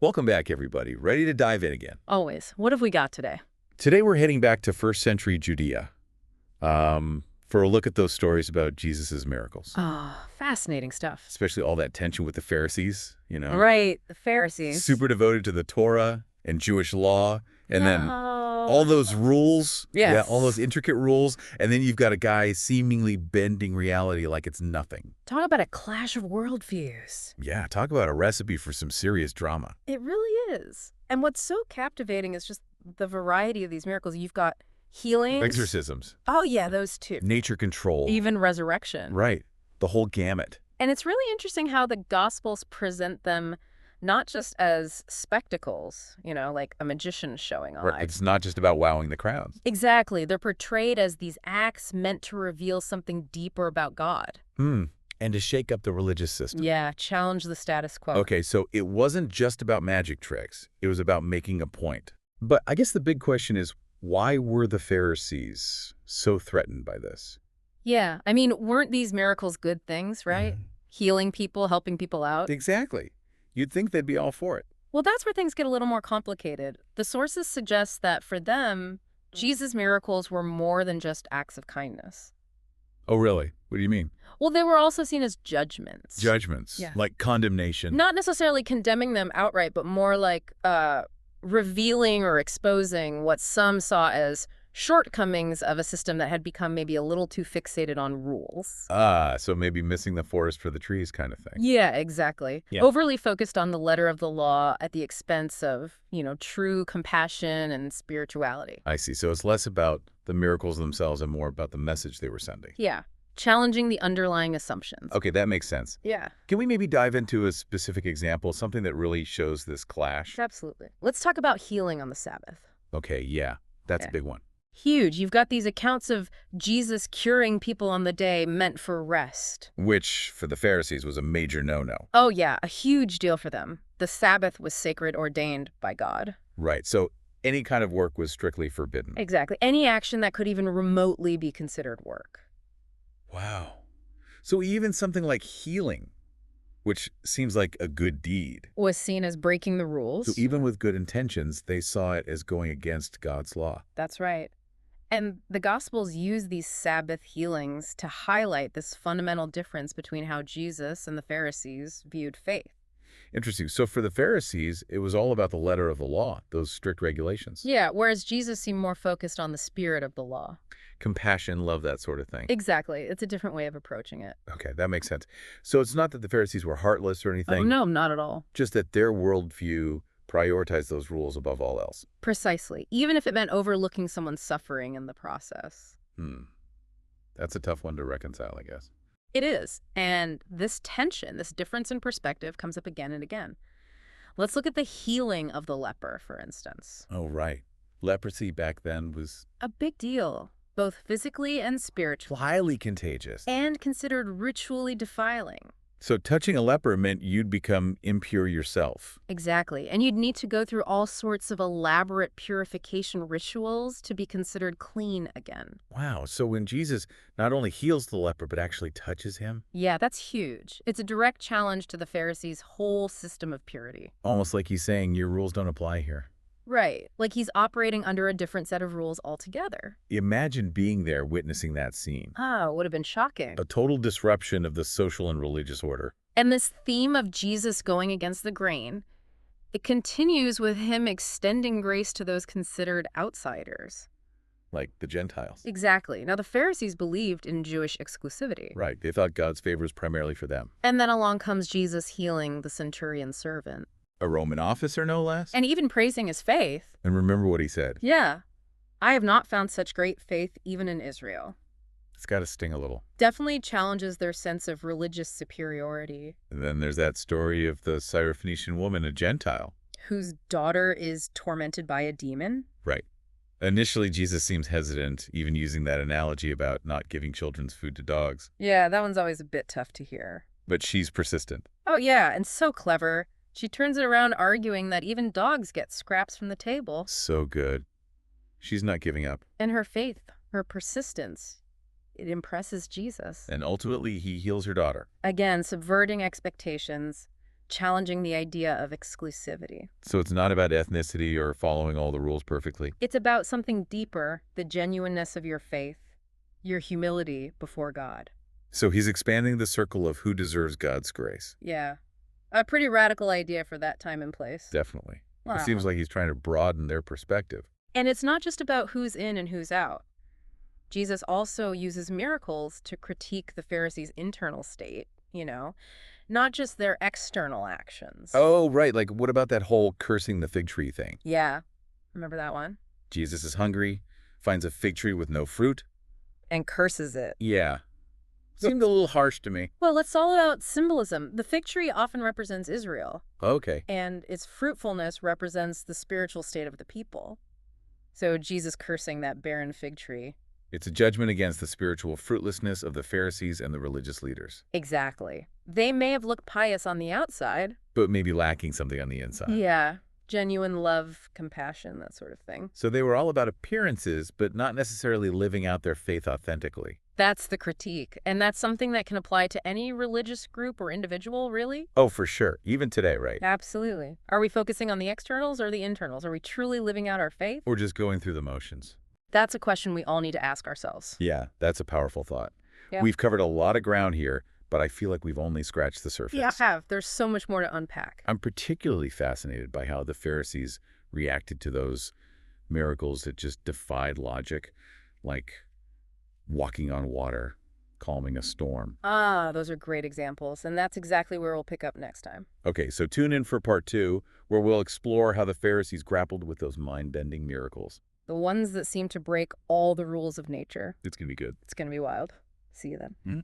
Welcome back, everybody. Ready to dive in again. Always. What have we got today? Today we're heading back to first century Judea for a look at those stories about Jesus' miracles, Oh, fascinating stuff. especially all that tension with the Pharisees, Right, the Pharisees. super devoted to the Torah and Jewish law, and then No. all those rules, Yes. all those intricate rules, and then you've got a guy seemingly bending reality like it's nothing. Talk about a clash of worldviews. Yeah, talk about a recipe for some serious drama. It really is. And what's so captivating is just the variety of these miracles. You've got healings. Exorcisms, Oh, yeah, those two. nature control. Even resurrection. Right, the whole gamut. And it's really interesting how the Gospels present them not just as spectacles, like a magician showing off. Right. It's not just about wowing the crowds. Exactly. They're portrayed as these acts meant to reveal something deeper about God. And to shake up the religious system. Yeah, challenge the status quo. Okay, so it wasn't just about magic tricks. It was about making a point. But I guess the big question is, why were the Pharisees so threatened by this? Yeah, I mean, weren't these miracles good things, right? Healing people, helping people out. Exactly. You'd think they'd be all for it. Well, that's where things get a little more complicated. The sources suggest that for them, Jesus' miracles were more than just acts of kindness. Oh, really? What do you mean? Well, they were also seen as judgments. Judgments. Yeah. Like condemnation. Not necessarily condemning them outright, but more like revealing or exposing what some saw as shortcomings of a system that had become maybe a little too fixated on rules. So maybe missing the forest for the trees kind of thing. Yeah, exactly. Yeah. Overly focused on the letter of the law at the expense of, true compassion and spirituality. I see. So it's less about the miracles themselves and more about the message they were sending. Yeah. Challenging the underlying assumptions. Okay, that makes sense. Yeah, Can we maybe dive into a specific example, something that really shows this clash? absolutely. Let's talk about healing on the Sabbath. Okay, yeah, that's a Okay. big one. Huge. You've got these accounts of Jesus curing people on the day meant for rest. Which, for the Pharisees, was a major no-no. Oh, yeah, a huge deal for them. The Sabbath was sacred, ordained by God. Right, so any kind of work was strictly forbidden. Exactly. Any action that could even remotely be considered work. Wow. So even something like healing, which seems like a good deed. Was seen as breaking the rules. So even with good intentions, they saw it as going against God's law. That's right. And the Gospels use these Sabbath healings to highlight this fundamental difference between how Jesus and the Pharisees viewed faith. Interesting. So for the Pharisees, it was all about the letter of the law, those strict regulations. Yeah, whereas Jesus seemed more focused on the spirit of the law. Compassion, love, that sort of thing. Exactly. It's a different way of approaching it. Okay, that makes sense. So it's not that the Pharisees were heartless or anything. Oh, no, not at all. Just that their worldview prioritized those rules above all else. Precisely. Even if it meant overlooking someone's suffering in the process. That's a tough one to reconcile, I guess. It is. And this tension, this difference in perspective comes up again and again. Let's look at the healing of the leper, for instance. Oh, right. Leprosy back then was A big deal, both physically and spiritually, highly contagious. and considered ritually defiling. So touching a leper meant you'd become impure yourself. Exactly. And you'd need to go through all sorts of elaborate purification rituals to be considered clean again. Wow. So when Jesus not only heals the leper, but actually touches him, Yeah, that's huge. It's a direct challenge to the Pharisees' whole system of purity. almost like he's saying your rules don't apply here. Right. Like he's operating under a different set of rules altogether. Imagine being there witnessing that scene. Oh, would have been shocking. A total disruption of the social and religious order. And this theme of Jesus going against the grain, it continues with him extending grace to those considered outsiders. Like the Gentiles. Exactly. Now, the Pharisees believed in Jewish exclusivity. Right. They thought God's favor was primarily for them. And then along comes Jesus healing the centurion servant. A Roman officer, no less. And even praising his faith. And remember what he said. Yeah. I have not found such great faith even in Israel. It's got to sting a little. Definitely challenges their sense of religious superiority. And then there's that story of the Syrophoenician woman, a Gentile. Whose daughter is tormented by a demon. Right. Initially, Jesus seems hesitant, even using that analogy about not giving children's food to dogs. Yeah, that one's always a bit tough to hear. But she's persistent. Oh, yeah, and so clever. She turns it around arguing that even dogs get scraps from the table. So good. She's not giving up. And her faith, her persistence, it impresses Jesus. And ultimately, he heals her daughter. Again, subverting expectations, challenging the idea of exclusivity. So it's not about ethnicity or following all the rules perfectly. It's about something deeper, the genuineness of your faith, your humility before God. So he's expanding the circle of who deserves God's grace. Yeah. A pretty radical idea for that time and place. Definitely. It Wow. seems like he's trying to broaden their perspective. And it's not just about who's in and who's out. Jesus also uses miracles to critique the Pharisees' internal state, not just their external actions. Oh, right. Like, what about that whole cursing the fig tree thing? Yeah. Remember that one? Jesus is hungry, finds a fig tree with no fruit. And curses it. Yeah. Seemed a little harsh to me. Well, it's all about symbolism. The fig tree often represents Israel, Okay. and its fruitfulness represents the spiritual state of the people. So Jesus cursing that barren fig tree. It's a judgment against the spiritual fruitlessness of the Pharisees and the religious leaders, Exactly. They may have looked pious on the outside. but maybe lacking something on the inside. Yeah. Genuine love, compassion, that sort of thing. So they were all about appearances, but not necessarily living out their faith authentically. That's the critique. And that's something that can apply to any religious group or individual, really? Oh, for sure. Even today, right? Absolutely. Are we focusing on the externals or the internals? Are we truly living out our faith? Or just going through the motions. That's a question we all need to ask ourselves. Yeah, that's a powerful thought. Yeah. We've covered a lot of ground here, but I feel like we've only scratched the surface. Yeah, I have. There's so much more to unpack. I'm particularly fascinated by how the Pharisees reacted to those miracles that just defied logic, like walking on water, calming a storm. Ah, those are great examples. And that's exactly where we'll pick up next time. Okay, so tune in for part 2, where we'll explore how the Pharisees grappled with those mind-bending miracles. The ones that seem to break all the rules of nature. It's going to be good. It's going to be wild. See you then. Mhm.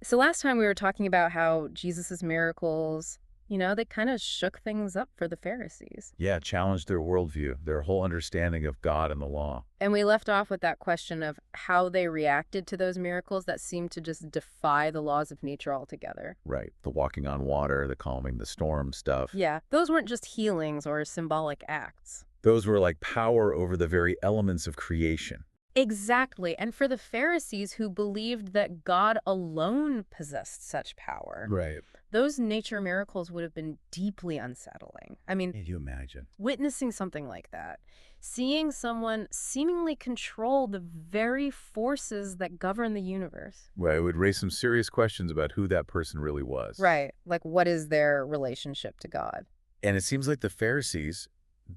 So last time we were talking about how Jesus's miracles, they kind of shook things up for the Pharisees. Yeah, challenged their worldview, their whole understanding of God and the law. And we left off with that question of how they reacted to those miracles that seemed to just defy the laws of nature altogether. Right, the walking on water, the calming the storm stuff. Yeah, those weren't just healings or symbolic acts. Those were like power over the very elements of creation. Exactly. And for the Pharisees who believed that God alone possessed such power, Right. those nature miracles would have been deeply unsettling. I mean, Can you imagine? witnessing something like that, seeing someone seemingly control the very forces that govern the universe. Well, it would raise some serious questions about who that person really was. Right. Like, what is their relationship to God? And it seems like the Pharisees,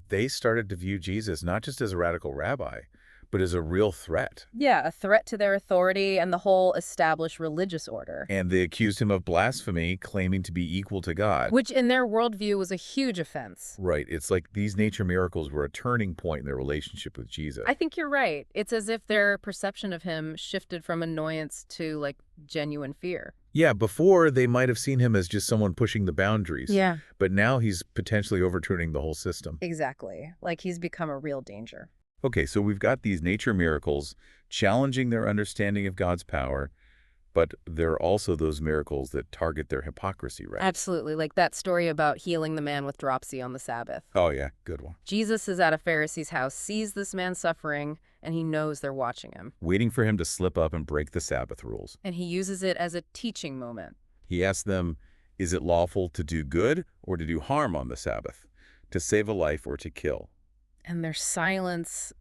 they started to view Jesus not just as a radical rabbi, but as a real threat. Yeah, a threat to their authority and the whole established religious order. And they accused him of blasphemy, claiming to be equal to God. Which in their worldview was a huge offense. Right. It's like these nature miracles were a turning point in their relationship with Jesus. I think you're right. It's as if their perception of him shifted from annoyance to, genuine fear. Yeah, before they might have seen him as just someone pushing the boundaries. Yeah. But now he's potentially overturning the whole system. Exactly. Like he's become a real danger. Okay, so we've got these nature miracles challenging their understanding of God's power, but there are also those miracles that target their hypocrisy, right? Absolutely. Like that story about healing the man with dropsy on the Sabbath. Oh, yeah, good one. Jesus is at a Pharisee's house, sees this man suffering, and he knows they're watching him. Waiting for him to slip up and break the Sabbath rules. And he uses it as a teaching moment. He asks them, is it lawful to do good or to do harm on the Sabbath, to save a life or to kill? And their silence,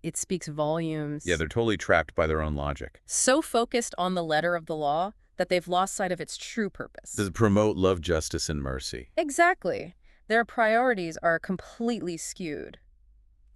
it speaks volumes. Yeah, they're totally trapped by their own logic. So focused on the letter of the law that they've lost sight of its true purpose. Does it promote love, justice, and mercy? Exactly. Their priorities are completely skewed.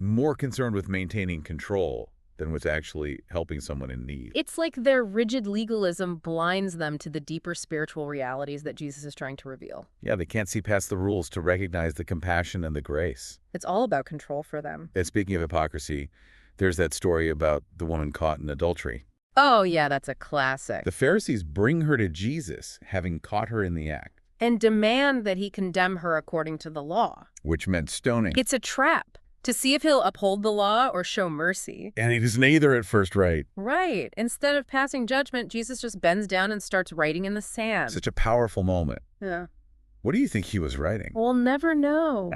More concerned with maintaining control than with actually helping someone in need. It's like their rigid legalism blinds them to the deeper spiritual realities that Jesus is trying to reveal. Yeah, they can't see past the rules to recognize the compassion and the grace. It's all about control for them. And speaking of hypocrisy, there's that story about the woman caught in adultery. Oh, yeah, that's a classic. The Pharisees bring her to Jesus, having caught her in the act, And demand that he condemn her according to the law. which meant stoning. It's a trap to see if he'll uphold the law or show mercy. And he does neither at first right. Right. Instead of passing judgment, Jesus just bends down and starts writing in the sand. Such a powerful moment. Yeah. What do you think he was writing? We'll never know.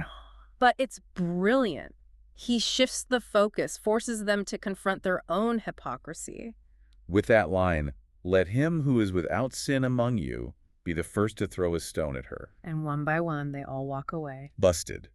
But it's brilliant. He shifts the focus, forces them to confront their own hypocrisy. With that line, let him who is without sin among you be the first to throw a stone at her. And one by one, they all walk away. Busted.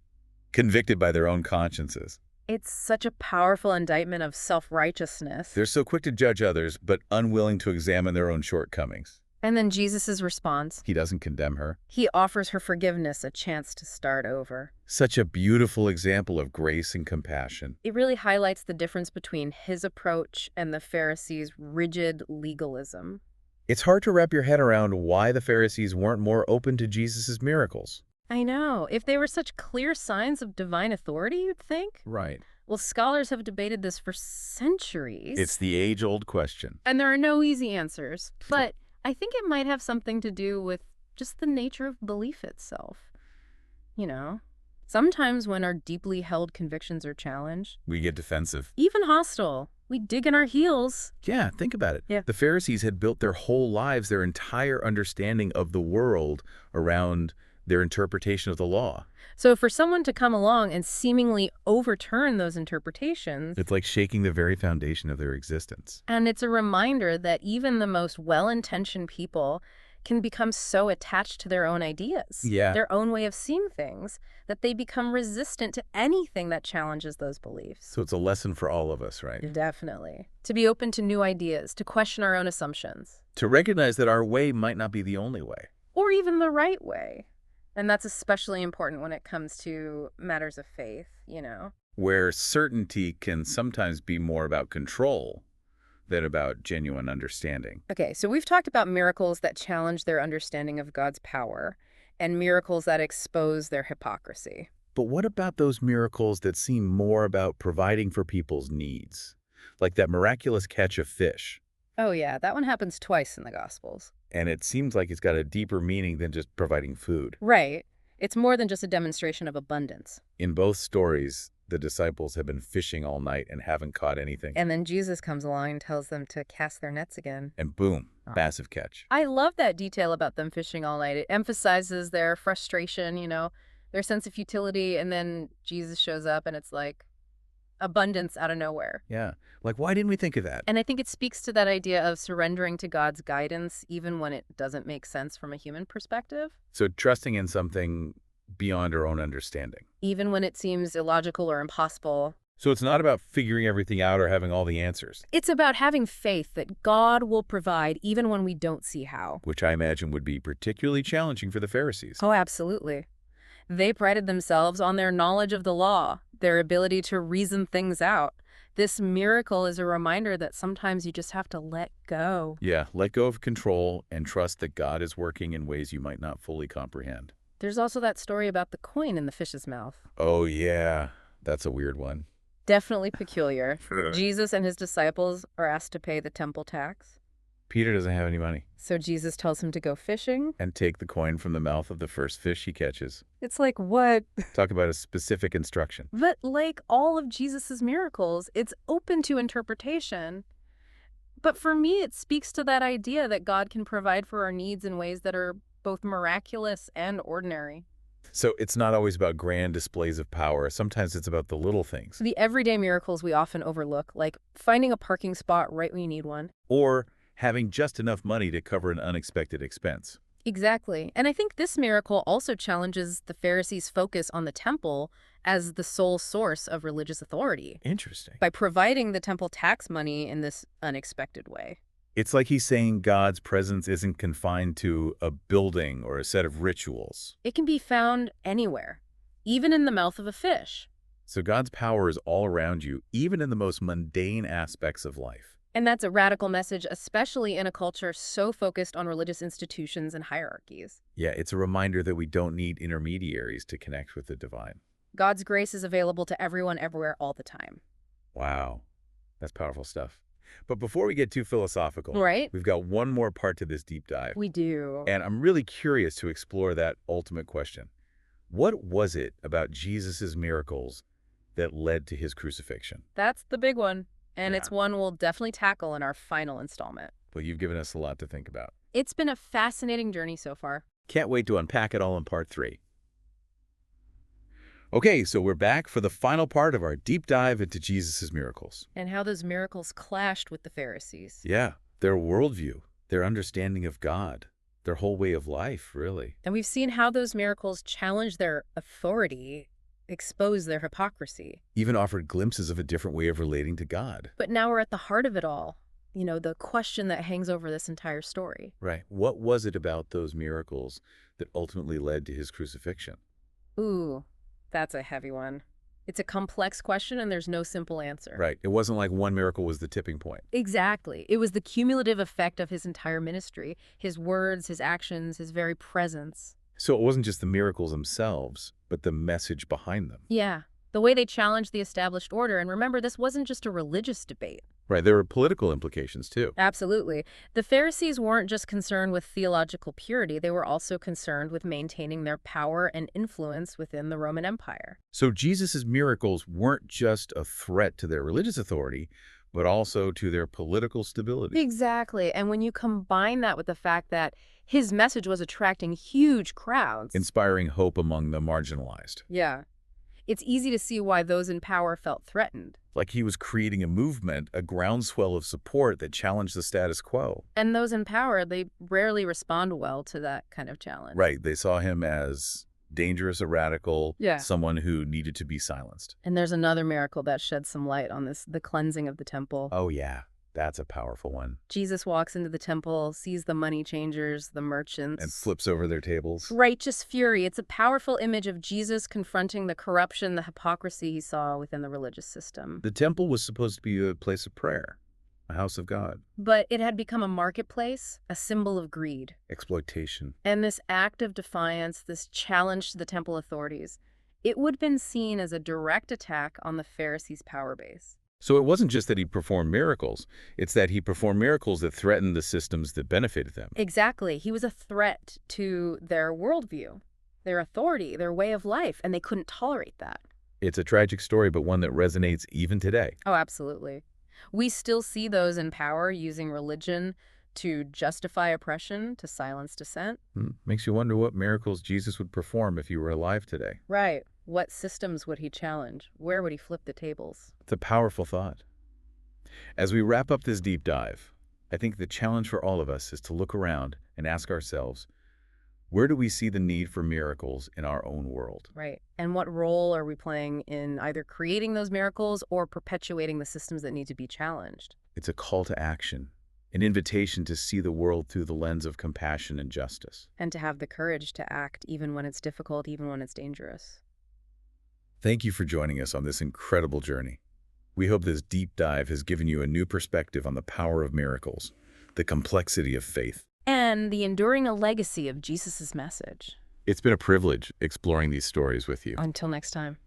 Convicted by their own consciences. It's such a powerful indictment of self-righteousness. They're so quick to judge others, but unwilling to examine their own shortcomings. And then Jesus' response. He doesn't condemn her. He offers her forgiveness, a chance to start over. Such a beautiful example of grace and compassion. It really highlights the difference between his approach and the Pharisees' rigid legalism. It's hard to wrap your head around why the Pharisees weren't more open to Jesus' miracles. I know. If they were such clear signs of divine authority, you'd think. Right. Well, scholars have debated this for centuries. It's the age-old question. And there are no easy answers. But I think it might have something to do with just the nature of belief itself. You know, sometimes when our deeply held convictions are challenged, We get defensive. even hostile, we dig in our heels. Yeah, think about it. Yeah. The Pharisees had built their whole lives, their entire understanding of the world around their interpretation of the law. So for someone to come along and seemingly overturn those interpretations, It's like shaking the very foundation of their existence. and it's a reminder that even the most well-intentioned people can become so attached to their own ideas, Yeah. their own way of seeing things, that they become resistant to anything that challenges those beliefs. So it's a lesson for all of us, right? Definitely. To be open to new ideas, to question our own assumptions, To recognize that our way might not be the only way. or even the right way. And that's especially important when it comes to matters of faith, you know? Where certainty can sometimes be more about control than about genuine understanding. Okay, so we've talked about miracles that challenge their understanding of God's power and miracles that expose their hypocrisy. But what about those miracles that seem more about providing for people's needs? Like that miraculous catch of fish. Oh yeah, that one happens twice in the Gospels. And it seems like it's got a deeper meaning than just providing food. Right. It's more than just a demonstration of abundance. In both stories, the disciples have been fishing all night and haven't caught anything. And then Jesus comes along and tells them to cast their nets again. And boom, massive catch. I love that detail about them fishing all night. It emphasizes their frustration, you know, their sense of futility, and then Jesus shows up and it's like abundance out of nowhere. Yeah. Like, why didn't we think of that? And I think it speaks to that idea of surrendering to God's guidance even when it doesn't make sense from a human perspective. So trusting in something beyond our own understanding. Even when it seems illogical or impossible. So it's not about figuring everything out or having all the answers, It's about having faith that God will provide even when we don't see how. which I imagine would be particularly challenging for the Pharisees. Oh, absolutely. They prided themselves on their knowledge of the law, their ability to reason things out. This miracle is a reminder that sometimes you just have to let go. Yeah, let go of control and trust that God is working in ways you might not fully comprehend. There's also that story about the coin in the fish's mouth. Oh, yeah, that's a weird one. Definitely peculiar. Jesus and his disciples are asked to pay the temple tax. Peter doesn't have any money. So Jesus tells him to go fishing. And take the coin from the mouth of the first fish he catches. It's like, what? Talk about a specific instruction. But like all of Jesus's miracles, it's open to interpretation. But for me, it speaks to that idea that God can provide for our needs in ways that are both miraculous and ordinary. So it's not always about grand displays of power. Sometimes it's about the little things. The everyday miracles we often overlook, like finding a parking spot right when you need one. Or having just enough money to cover an unexpected expense. Exactly. And I think this miracle also challenges the Pharisees' focus on the temple as the sole source of religious authority Interesting. by providing the temple tax money in this unexpected way. It's like he's saying God's presence isn't confined to a building or a set of rituals. It can be found anywhere, even in the mouth of a fish. So God's power is all around you, even in the most mundane aspects of life. And that's a radical message, especially in a culture so focused on religious institutions and hierarchies. Yeah, it's a reminder that we don't need intermediaries to connect with the divine. God's grace is available to everyone, everywhere, all the time. Wow, that's powerful stuff. But before we get too philosophical, Right? we've got one more part to this deep dive. We do. And I'm really curious to explore that ultimate question. What was it about Jesus's miracles that led to his crucifixion? That's the big one. And Yeah. it's one we'll definitely tackle in our final installment. Well, you've given us a lot to think about. It's been a fascinating journey so far. Can't wait to unpack it all in part 3. Okay, so we're back for the final part of our deep dive into Jesus's miracles. And how those miracles clashed with the Pharisees. Yeah, their worldview, their understanding of God, their whole way of life, really. And we've seen how those miracles challenge their authority, expose their hypocrisy. Even offered glimpses of a different way of relating to God. But now we're at the heart of it all. The question that hangs over this entire story. Right. What was it about those miracles that ultimately led to his crucifixion? Ooh, that's a heavy one. It's a complex question and there's no simple answer. Right. It wasn't like one miracle was the tipping point. Exactly. It was the cumulative effect of his entire ministry, his words, his actions, his very presence. So it wasn't just the miracles themselves, but the message behind them. Yeah, the way they challenged the established order. And remember, this wasn't just a religious debate. Right. There were political implications, too. Absolutely. The Pharisees weren't just concerned with theological purity, they were also concerned with maintaining their power and influence within the Roman Empire. So Jesus' miracles weren't just a threat to their religious authority, but also to their political stability. Exactly. And when you combine that with the fact that his message was attracting huge crowds. Inspiring hope among the marginalized. Yeah. It's easy to see why those in power felt threatened. Like he was creating a movement, a groundswell of support that challenged the status quo. And those in power, they rarely respond well to that kind of challenge. Right. They saw him as dangerous, a radical, Yeah. someone who needed to be silenced. And there's another miracle that sheds some light on this, the cleansing of the temple. Oh, yeah. That's a powerful one. Jesus walks into the temple, sees the money changers, the merchants. And flips over their tables. Righteous fury. It's a powerful image of Jesus confronting the corruption, the hypocrisy he saw within the religious system. The temple was supposed to be a place of prayer, a house of God. But it had become a marketplace, a symbol of greed. Exploitation. And this act of defiance, this challenge to the temple authorities, it would have been seen as a direct attack on the Pharisees' power base. So it wasn't just that he performed miracles, it's that he performed miracles that threatened the systems that benefited them. Exactly. He was a threat to their worldview, their authority, their way of life, and they couldn't tolerate that. It's a tragic story, but one that resonates even today. Oh, absolutely. We still see those in power using religion to justify oppression, to silence dissent. Makes you wonder what miracles Jesus would perform if he were alive today. Right. What systems would he challenge? Where would he flip the tables? It's a powerful thought. As we wrap up this deep dive, I think the challenge for all of us is to look around and ask ourselves, where do we see the need for miracles in our own world? Right. And what role are we playing in either creating those miracles or perpetuating the systems that need to be challenged? It's a call to action, an invitation to see the world through the lens of compassion and justice. And to have the courage to act even when it's difficult, even when it's dangerous. Thank you for joining us on this incredible journey. We hope this deep dive has given you a new perspective on the power of miracles, the complexity of faith. And the enduring legacy of Jesus' message. It's been a privilege exploring these stories with you. Until next time.